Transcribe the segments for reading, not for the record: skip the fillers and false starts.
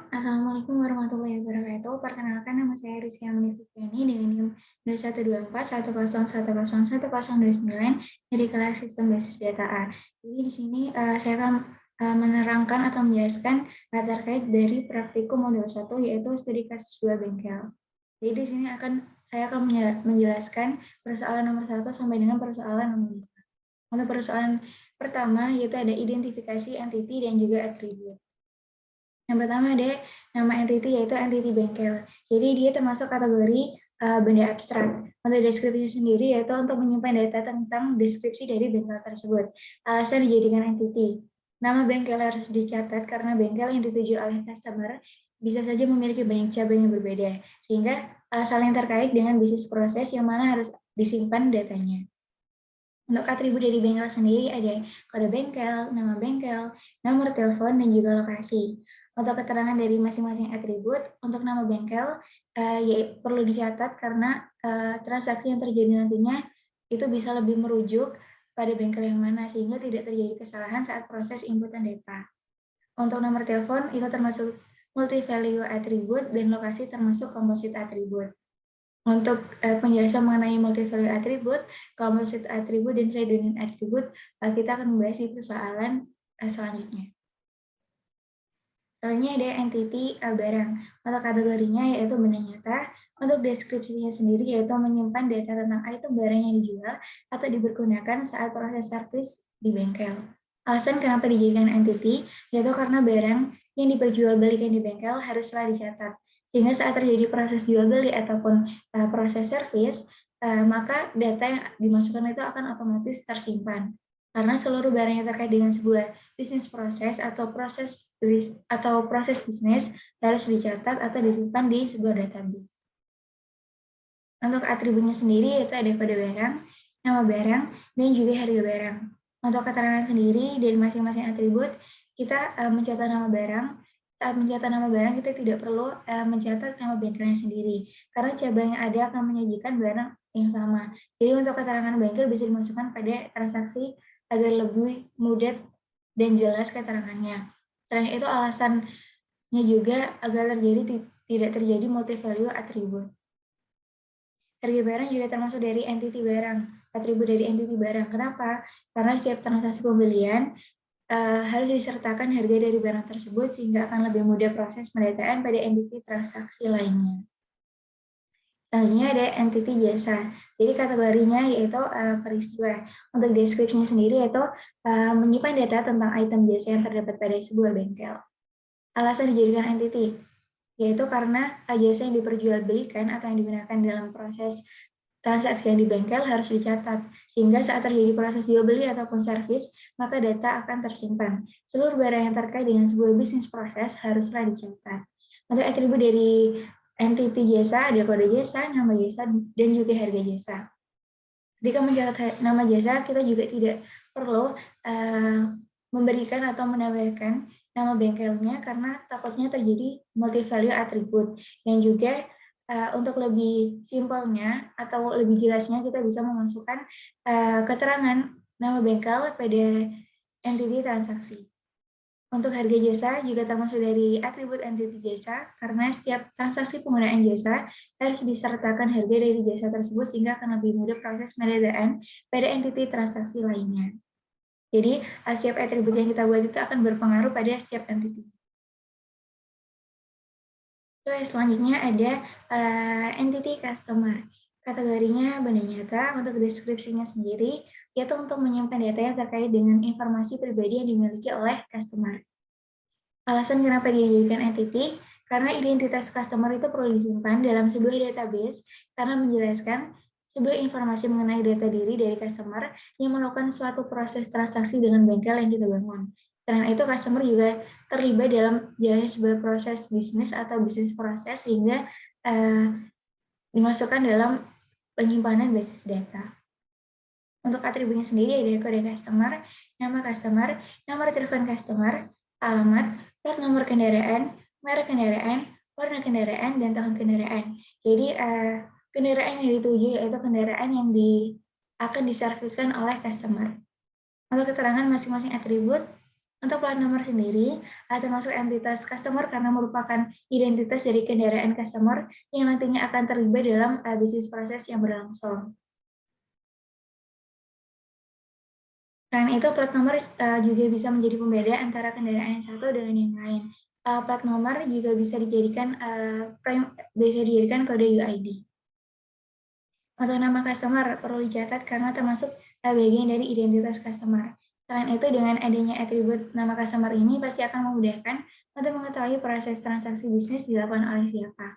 Assalamualaikum warahmatullahi wabarakatuh. Perkenalkan nama saya Rizky Amnifiani dengan NIM 212410101029 dari kelas Sistem Basis Data A. Jadi di sini saya akan menerangkan atau menjelaskan terkait dari praktikum modul 1 yaitu studi kasus 2 bengkel. Jadi di sini saya akan menjelaskan persoalan nomor 1 sampai dengan persoalan nomor 5. Untuk persoalan pertama yaitu ada identifikasi entity dan juga atribut. Yang pertama ada nama entity yaitu entity bengkel. Jadi dia termasuk kategori benda abstrak. Untuk deskripsinya sendiri yaitu untuk menyimpan data tentang deskripsi dari bengkel tersebut. Alasan dijadikan entity. Nama bengkel harus dicatat karena bengkel yang dituju oleh customer bisa saja memiliki banyak cabang yang berbeda, sehingga saling terkait dengan bisnis proses yang mana harus disimpan datanya. Untuk atribut dari bengkel sendiri ada kode bengkel, nama bengkel, nomor telepon, dan juga lokasi. Untuk keterangan dari masing-masing atribut, untuk nama bengkel ya perlu dicatat karena transaksi yang terjadi nantinya itu bisa lebih merujuk pada bengkel yang mana sehingga tidak terjadi kesalahan saat proses inputan data. Untuk nomor telepon itu termasuk multi-value atribut dan lokasi termasuk composite atribut. Untuk penjelasan mengenai multi-value atribut, composite atribut, dan redundant atribut, kita akan membahas di persoalan selanjutnya. Selanjutnya ada entity barang. Untuk kategorinya yaitu benda nyata. Untuk deskripsinya sendiri yaitu menyimpan data tentang item barang yang dijual atau dipergunakan saat proses servis di bengkel. Alasan kenapa dijadikan entity yaitu karena barang yang diperjualbelikan di bengkel haruslah dicatat. Sehingga saat terjadi proses jual beli ataupun proses servis, maka data yang dimasukkan itu akan otomatis tersimpan. Karena seluruh barang yang terkait dengan sebuah bisnis proses atau proses bisnis harus dicatat atau disimpan di sebuah database. Untuk atributnya sendiri yaitu ada kode barang, nama barang, dan juga harga barang. Untuk keterangan sendiri dari masing-masing atribut, kita mencatat nama barang. Saat mencatat nama barang, kita tidak perlu mencatat nama bengkelnya sendiri, karena cabang yang ada akan menyajikan barang yang sama. Jadi untuk keterangan bengkel bisa dimasukkan pada transaksi agar lebih mudah dan jelas keterangannya. Selain itu alasannya juga agar tidak terjadi multi-value atribut. Harga barang juga termasuk dari entity barang, atribut dari entity barang. Kenapa? Karena setiap transaksi pembelian harus disertakan harga dari barang tersebut sehingga akan lebih mudah proses pendataan pada entity transaksi lainnya. Selanjutnya ada entity jasa. Jadi kategorinya yaitu peristiwa. Untuk deskripsinya sendiri yaitu menyimpan data tentang item jasa yang terdapat pada sebuah bengkel. Alasan dijadikan entity yaitu karena jasa yang diperjualbelikan atau yang digunakan dalam proses transaksi yang di bengkel harus dicatat, sehingga saat terjadi proses jual beli ataupun servis, maka data akan tersimpan. Seluruh barang yang terkait dengan sebuah bisnis proses haruslah dicatat. Untuk atribut dari entity jasa, ada kode jasa, nama jasa, dan juga harga jasa. Ketika mencatat nama jasa, kita juga tidak perlu memberikan atau menambahkan nama bengkelnya karena takutnya terjadi multi-value atribut. Dan juga untuk lebih simpelnya atau lebih jelasnya kita bisa memasukkan keterangan nama bengkel pada entity transaksi. Untuk harga jasa juga termasuk dari atribut entity jasa karena setiap transaksi penggunaan jasa harus disertakan harga dari jasa tersebut sehingga akan lebih mudah proses pendataan pada entity transaksi lainnya. Jadi, setiap atribut yang kita buat itu akan berpengaruh pada setiap entity. Selanjutnya ada entity customer. Kategorinya benda nyata. Untuk deskripsinya sendiri, yaitu untuk menyimpan data yang terkait dengan informasi pribadi yang dimiliki oleh customer. Alasan kenapa dijadikan entity, karena identitas customer itu perlu disimpan dalam sebuah database karena menjelaskan sebuah informasi mengenai data diri dari customer yang melakukan suatu proses transaksi dengan bengkel yang kita bangun. Selain itu, customer juga terlibat dalam jalannya sebuah proses bisnis atau bisnis proses sehingga dimasukkan dalam penyimpanan basis data. Untuk atributnya sendiri ada kode customer, nomor telepon customer, alamat, plat nomor kendaraan, merek kendaraan, warna kendaraan, dan tahun kendaraan. Jadi kendaraan yang dituju yaitu kendaraan yang akan diserviskan oleh customer. Untuk keterangan masing-masing atribut, Untuk plat nomor sendiri, termasuk entitas customer karena merupakan identitas dari kendaraan customer yang nantinya akan terlibat dalam bisnis proses yang berlangsung. Selain itu, plat nomor juga bisa menjadi pembeda antara kendaraan yang satu dengan yang lain. Plat nomor juga bisa dijadikan kode UID. Untuk nama customer perlu dicatat karena termasuk bagian dari identitas customer. Selain itu, dengan adanya atribut nama customer ini pasti akan memudahkan untuk mengetahui proses transaksi bisnis dilakukan oleh siapa.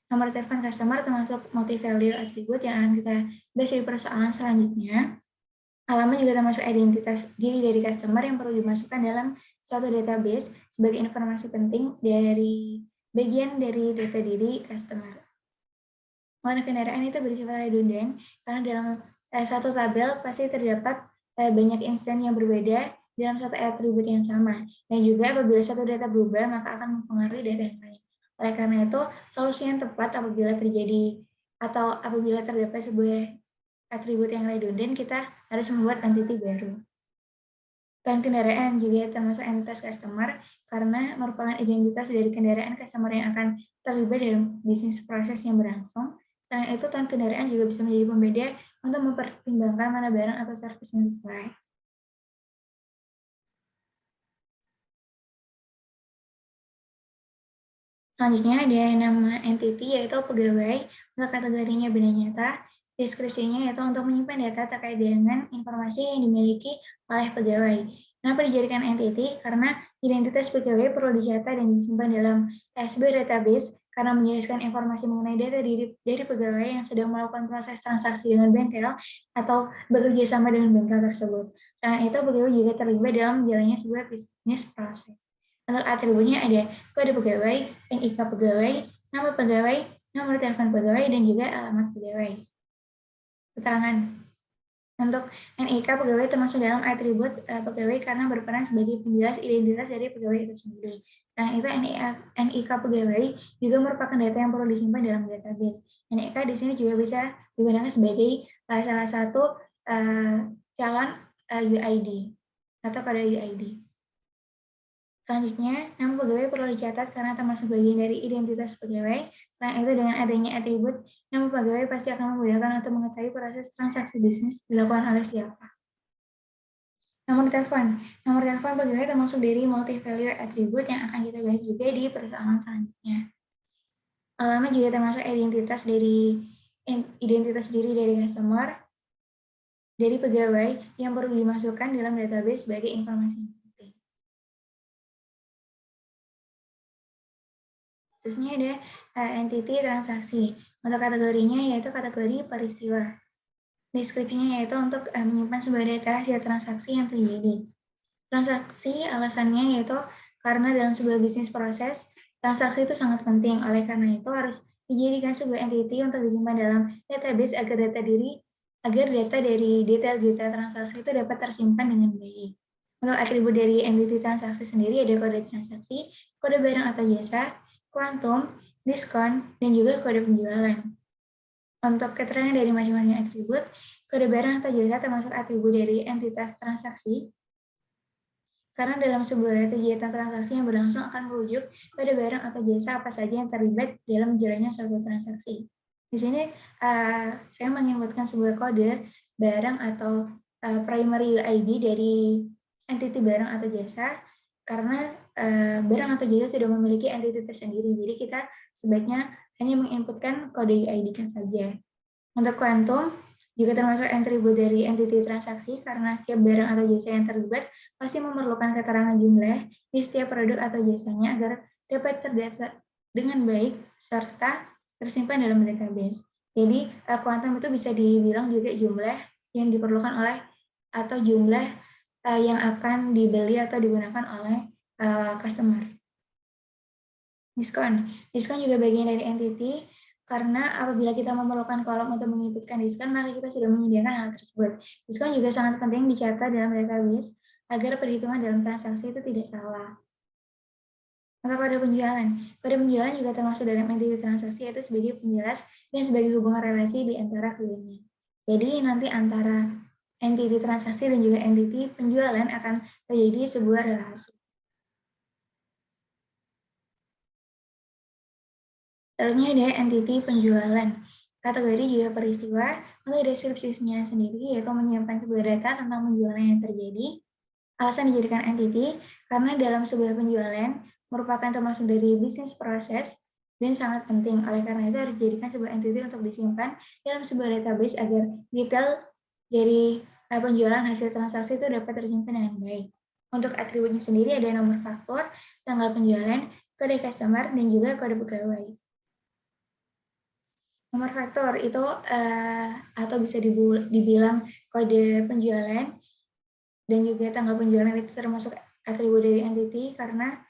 Nomor telepon customer termasuk multi-value atribut yang akan kita bahas di persoalan selanjutnya. Alamat juga termasuk identitas diri dari customer yang perlu dimasukkan dalam suatu database sebagai informasi penting dari bagian dari data diri customer. Warna kendaraan itu bersifat redundant karena dalam satu tabel pasti terdapat banyak instan yang berbeda dalam satu atribut yang sama. Dan juga apabila satu data berubah, maka akan mempengaruhi data yang lain. Oleh karena itu, solusi yang tepat apabila terjadi atau apabila terdapat sebuah atribut yang redundant, kita harus membuat entity baru. Dan kendaraan juga termasuk entitas customer karena merupakan identitas dari kendaraan customer yang akan terlibat dalam bisnis proses yang berlangsung. Selain itu, tahun kendaraan juga bisa menjadi pembeda untuk mempertimbangkan mana barang atau servis yang sesuai. Selanjutnya ada nama entity yaitu pegawai, untuk kategorinya benda nyata, deskripsinya yaitu untuk menyimpan data terkait dengan informasi yang dimiliki oleh pegawai. Kenapa dijadikan entity? Karena identitas pegawai perlu dicatat dan disimpan dalam sebuah database karena menjelaskan informasi mengenai data dari pegawai yang sedang melakukan proses transaksi dengan bengkel atau bekerja sama dengan bengkel tersebut. Selain itu, pegawai juga terlibat dalam jalannya sebuah bisnis proses. Untuk atributnya ada kode pegawai, NIK pegawai, nama pegawai, nomor telepon pegawai, dan juga alamat pegawai. Keterangan untuk NIK pegawai termasuk dalam atribut pegawai karena berperan sebagai penjelas identitas dari pegawai itu sendiri. Nah, itu NIK pegawai juga merupakan data yang perlu disimpan dalam database. NIK di sini juga bisa digunakan sebagai salah satu calon UID atau kode UID. Selanjutnya, nama pegawai perlu dicatat karena termasuk bagian dari identitas pegawai. Selain itu, dengan adanya atribut, nama pegawai pasti akan memudahkan untuk mengetahui proses transaksi bisnis dilakukan oleh siapa. Nomor telepon. Nomor telepon pegawai termasuk dari multi-value atribut yang akan kita bahas juga di persoalan selanjutnya. Alamat juga termasuk identitas diri dari customer, dari pegawai yang perlu dimasukkan dalam database sebagai informasi. Terusnya ada entity transaksi. Untuk kategorinya yaitu kategori peristiwa. Deskripsinya yaitu untuk menyimpan sebuah data hasil transaksi yang terjadi. Transaksi alasannya yaitu karena dalam sebuah bisnis proses, transaksi itu sangat penting. Oleh karena itu harus dijadikan sebuah entity untuk disimpan dalam database agar data dari detail-detail transaksi itu dapat tersimpan dengan baik. Untuk atribut dari entity transaksi sendiri ada kode transaksi, kode barang atau jasa, kuantum, diskon, dan juga kode penjualan. Untuk keterangan dari masing-masing atribut, kode barang atau jasa termasuk atribut dari entitas transaksi, karena dalam sebuah kegiatan transaksi yang berlangsung akan merujuk pada barang atau jasa apa saja yang terlibat dalam jalannya suatu transaksi. Di sini saya menginputkan sebuah kode barang atau primary ID dari entity barang atau jasa karena barang atau jasa sudah memiliki entitas sendiri. Jadi kita sebaiknya hanya menginputkan kode ID-kan saja. Untuk kuantum juga termasuk atribut dari entity transaksi karena setiap barang atau jasa yang terlibat pasti memerlukan keterangan jumlah di setiap produk atau jasanya agar dapat terdata dengan baik serta tersimpan dalam database. Jadi kuantum itu bisa dibilang juga jumlah yang diperlukan oleh atau jumlah yang akan dibeli atau digunakan oleh customer. Diskon juga bagian dari entity karena apabila kita memerlukan kolom untuk menginputkan diskon, maka kita sudah menyediakan hal tersebut. Diskon juga sangat penting dicatat dalam database agar perhitungan dalam transaksi itu tidak salah. Untuk kode penjualan juga termasuk dalam entity transaksi yaitu sebagai penjelas dan sebagai hubungan relasi di antara keduanya. Jadi nanti antara entity transaksi dan juga entity penjualan akan terjadi sebuah relasi. Selanjutnya ada entity penjualan. Kategori juga peristiwa, untuk deskripsinya sendiri yaitu menyimpan sebuah data tentang penjualan yang terjadi. Alasan dijadikan entity karena dalam sebuah penjualan merupakan termasuk dari bisnis proses dan sangat penting. Oleh karena itu harus dijadikan sebuah entity untuk disimpan dalam sebuah database agar detail dari penjualan hasil transaksi itu dapat tersimpan dengan baik. Untuk atributnya sendiri ada nomor faktur, tanggal penjualan, kode customer, dan juga kode pegawai. Nomor faktur itu atau bisa dibilang kode penjualan dan juga tanggal penjualan itu termasuk atribut dari entity karena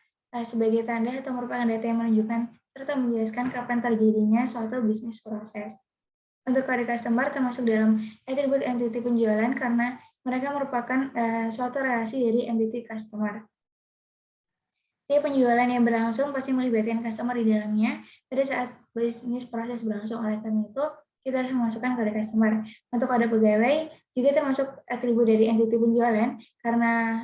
sebagai tanda atau merupakan data yang menunjukkan serta menjelaskan kapan terjadinya suatu bisnis proses. Untuk kode customer termasuk dalam atribut entity penjualan karena mereka merupakan suatu relasi dari entity customer. Setiap penjualan yang berlangsung pasti melibatkan customer di dalamnya pada saat bisnis proses berlangsung. Oleh karena itu, kita harus memasukkan kode customer. Untuk kode pegawai juga termasuk atribut dari entity penjualan karena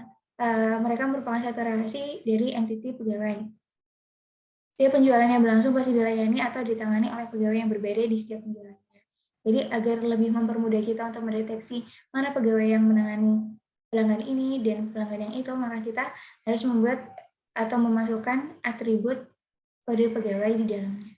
mereka merupakan satu relasi dari entity pegawai. Setiap penjualan yang berlangsung pasti dilayani atau ditangani oleh pegawai yang berbeda di setiap penjualannya. Jadi agar lebih mempermudah kita untuk mendeteksi mana pegawai yang menangani pelanggan ini dan pelanggan yang itu, maka kita harus membuat atau memasukkan atribut kode pegawai di dalamnya.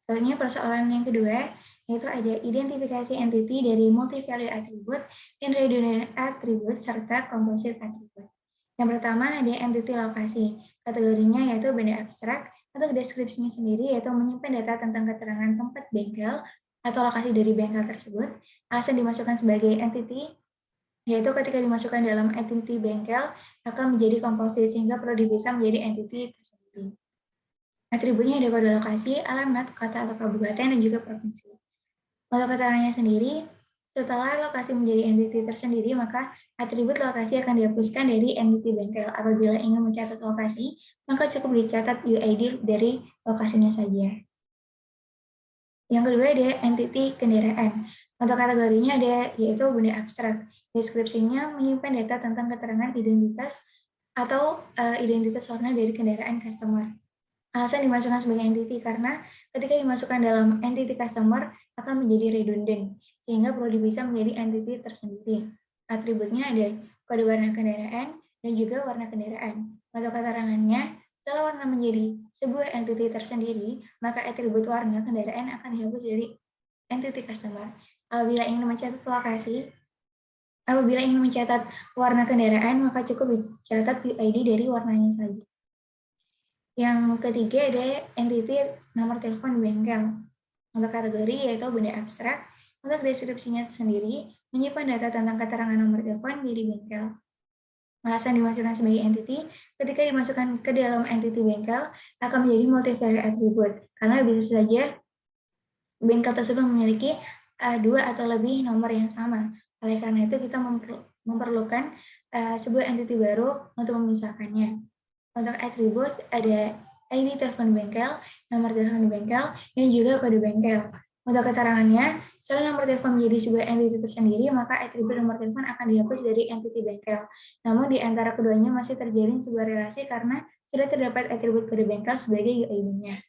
Selanjutnya persoalan yang kedua, yaitu ada identifikasi entity dari multi-value attribute dan redundant attribute serta composite attribute. Yang pertama ada entity lokasi. Kategorinya yaitu benda abstrak. Untuk deskripsinya sendiri yaitu menyimpan data tentang keterangan tempat bengkel atau lokasi dari bengkel tersebut. Alasan dimasukkan sebagai entity yaitu ketika dimasukkan dalam entity bengkel akan menjadi komposit sehingga perlu dipisah menjadi entity tersendiri. Atributnya ada kode lokasi, alamat, kota atau kabupaten, dan juga provinsi. Untuk keterangannya sendiri, setelah lokasi menjadi entity tersendiri, maka atribut lokasi akan dihapuskan dari entity bengkel. Apabila ingin mencatat lokasi, maka cukup dicatat UID dari lokasinya saja. Yang kedua ada entity kendaraan. Untuk kategorinya ada yaitu benda abstrak. Deskripsinya menyimpan data tentang keterangan identitas atau identitas warna dari kendaraan customer. Alasan dimasukkan sebagai entity karena ketika dimasukkan dalam entity customer akan menjadi redundant sehingga perlu dipisah menjadi entity tersendiri. Atributnya ada kode warna kendaraan dan juga warna kendaraan. Untuk keterangannya, setelah warna menjadi sebuah entity tersendiri, maka atribut warna kendaraan akan dihapus dari entity customer. Apabila ingin mencatat warna kendaraan, maka cukup dicatat UID dari warnanya saja. Yang ketiga ada entity nomor telepon bengkel. Untuk kategori yaitu benda abstrak. Untuk deskripsinya sendiri, menyimpan data tentang keterangan nomor telepon di bengkel. Alasan dimasukkan sebagai entity, ketika dimasukkan ke dalam entity bengkel, akan menjadi multi-value attribute. Karena bisa saja bengkel tersebut memiliki dua atau lebih nomor yang sama. Oleh karena itu, kita memerlukan sebuah entity baru untuk memisahkannya. Untuk atribut ada ID telepon bengkel, nomor telepon bengkel, dan juga kode bengkel. Untuk keterangannya, setelah nomor telepon menjadi sebuah entity tersendiri, maka atribut nomor telepon akan dihapus dari entity bengkel. Namun di antara keduanya masih terjalin sebuah relasi karena sudah terdapat atribut kode bengkel sebagai UID-nya.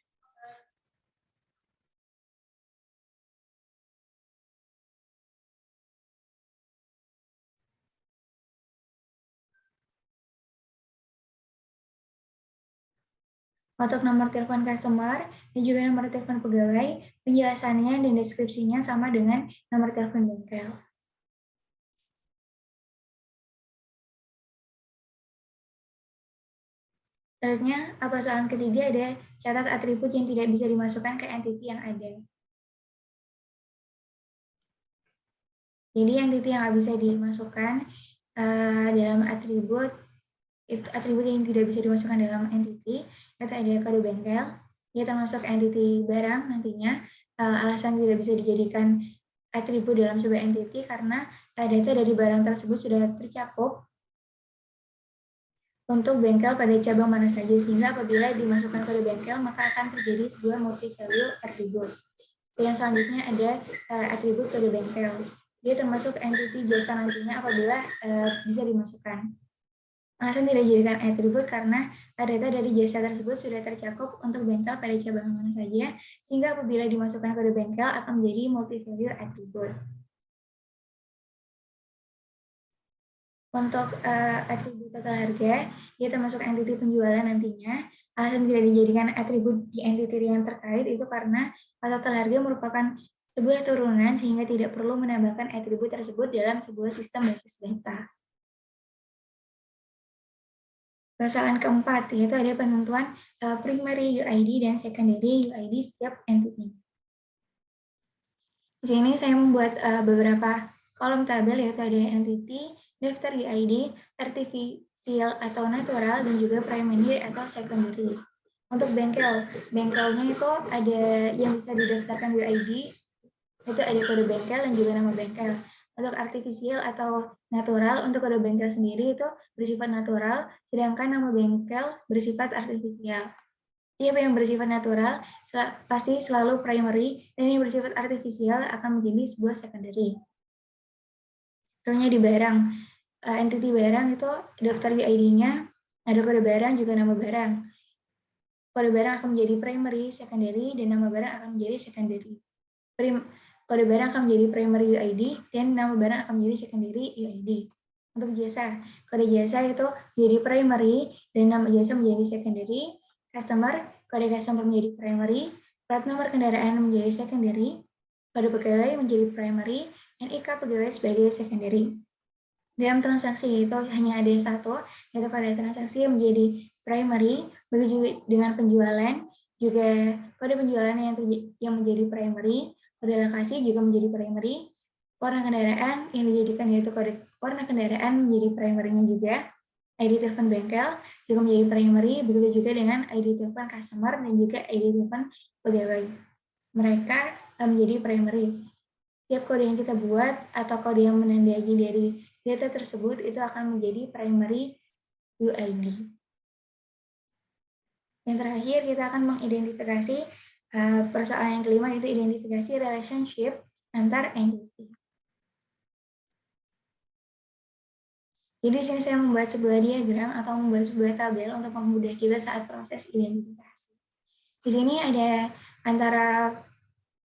Untuk nomor telepon customer dan juga nomor telepon pegawai, penjelasannya dan deskripsinya sama dengan nomor telepon bengkel. Selanjutnya, persoalan ketiga ada catat atribut yang tidak bisa dimasukkan ke entity yang ada. Jadi entity yang nggak bisa dimasukkan dalam atribut yang tidak bisa dimasukkan dalam entity, itu ada kode bengkel, dia termasuk entity barang nantinya. Alasan tidak bisa dijadikan atribut dalam sebuah entity karena data dari barang tersebut sudah tercakup untuk bengkel pada cabang mana saja, sehingga apabila dimasukkan kode bengkel maka akan terjadi sebuah multi-value attribute. Dan selanjutnya ada atribut kode bengkel. Dia termasuk entity jasa nantinya apabila bisa dimasukkan. Alasan tidak dijadikan atribut karena data dari jasa tersebut sudah tercakup untuk bengkel pada cabang mana saja, sehingga apabila dimasukkan kode bengkel akan menjadi multi-value attribute. Untuk atribut total harga, dia termasuk entity penjualan nantinya. Alasan tidak dijadikan atribut di entity yang terkait itu karena total harga merupakan sebuah turunan sehingga tidak perlu menambahkan atribut tersebut dalam sebuah sistem basis data. Persoalan keempat, yaitu ada penentuan primary UID dan secondary UID setiap entity. Di sini saya membuat beberapa kolom tabel, yaitu ada entity, daftar UID, artificial atau natural, dan juga primary atau secondary. Untuk bengkelnya itu ada yang bisa didaftarkan UID, itu ada kode bengkel dan juga nama bengkel. Untuk artificial atau natural, untuk kode bengkel sendiri itu bersifat natural, sedangkan nama bengkel bersifat artificial. Tiap yang bersifat natural pasti selalu primary, dan yang bersifat artificial akan menjadi sebuah secondary. Contohnya di barang, entity barang itu daftar UID-nya, ada kode barang juga nama barang. Kode barang akan menjadi primary, secondary, dan nama barang akan menjadi secondary. Kode barang akan menjadi primary UID, dan nama barang akan menjadi secondary UID. Untuk jasa, kode jasa itu menjadi primary, dan nama jasa menjadi secondary. Customer, kode customer menjadi primary, plat nomor kendaraan menjadi secondary, kode pegawai menjadi primary, NIK pegawai sebagai secondary. Dalam transaksi itu hanya ada satu, yaitu kode transaksi yang menjadi primary, begitu dengan penjualan, juga kode penjualan yang menjadi primary, kode lokasi juga menjadi primary, warna kendaraan yang dijadikan yaitu kode warna kendaraan menjadi primary-nya juga, ID telepon bengkel juga menjadi primary, begitu juga dengan ID telepon customer dan juga ID telepon pegawai. Mereka menjadi primary. Setiap kode yang kita buat atau kode yang menandai dari data tersebut itu akan menjadi primary UID. Yang terakhir kita akan mengidentifikasi persoalan yang kelima, yaitu identifikasi relationship antar entity. Jadi di sini saya membuat sebuah diagram atau membuat sebuah tabel untuk memudahkan kita saat proses identifikasi. Di sini ada antara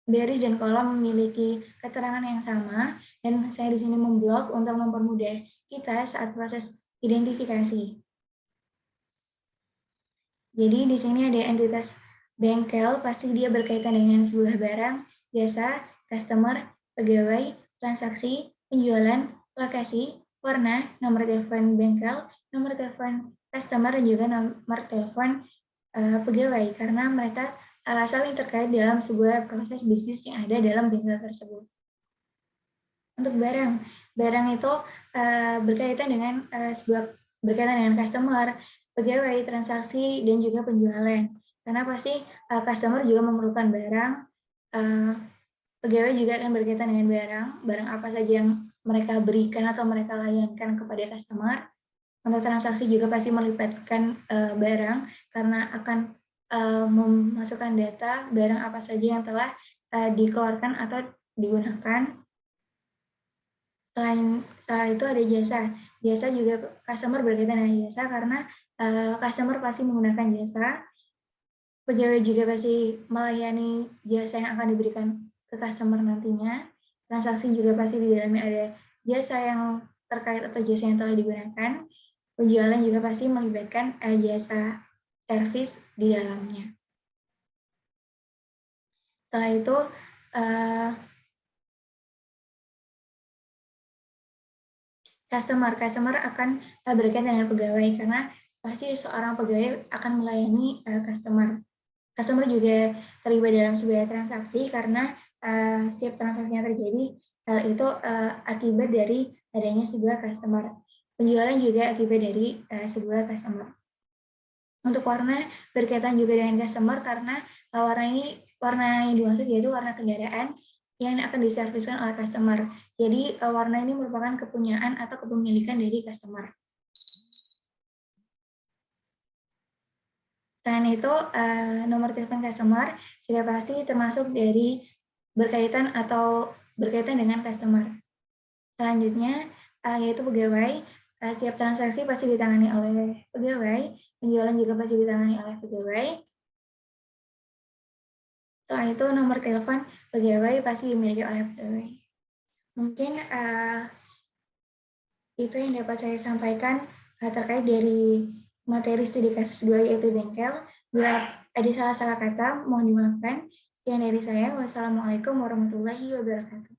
baris dan kolom memiliki keterangan yang sama, dan saya di sini memblok untuk mempermudah kita saat proses identifikasi. Jadi di sini ada entitas bengkel, pasti dia berkaitan dengan sebuah barang, jasa, customer, pegawai, transaksi, penjualan, lokasi, warna, nomor telepon bengkel, nomor telepon customer, dan juga nomor telepon pegawai, karena mereka saling terkait dalam sebuah proses bisnis yang ada dalam bengkel tersebut. Untuk barang itu berkaitan dengan berkaitan dengan customer, pegawai, transaksi, dan juga penjualan. Karena pasti customer juga memerlukan barang, pegawai juga akan berkaitan dengan barang apa saja yang mereka berikan atau mereka layankan kepada customer. Untuk transaksi juga pasti melibatkan barang, karena akan memasukkan data barang apa saja yang telah dikeluarkan atau digunakan. Setelah itu ada jasa. Jasa juga customer berkaitan dengan jasa karena customer pasti menggunakan jasa. Pegawai juga pasti melayani jasa yang akan diberikan ke customer nantinya. Transaksi juga pasti di dalamnya ada jasa yang terkait atau jasa yang telah digunakan. Penjualan juga pasti melibatkan jasa servis di dalamnya. Setelah itu customer akan berkaitan dengan pegawai, karena pasti seorang pegawai akan melayani customer. Customer juga terlibat dalam sebuah transaksi karena setiap transaksi yang terjadi hal itu akibat dari adanya sebuah customer. Penjualan juga akibat dari sebuah customer. Untuk warna berkaitan juga dengan customer karena warna yang dimaksud yaitu warna kendaraan yang akan diserviskan oleh customer. Jadi warna ini merupakan kepunyaan atau kepemilikan dari customer. Selain itu, nomor telepon customer sudah pasti termasuk dari berkaitan dengan customer. Selanjutnya, yaitu pegawai. Setiap transaksi pasti ditangani oleh pegawai, penjualan juga pasti ditangani oleh pegawai. Setelah itu, nomor telepon pegawai pasti dimiliki oleh pegawai. Mungkin itu yang dapat saya sampaikan terkait dari materi studi kasus 2 yaitu bengkel. Bila ada salah-salah kata, mohon dimaafkan. Sekian dari saya. Wassalamualaikum warahmatullahi wabarakatuh.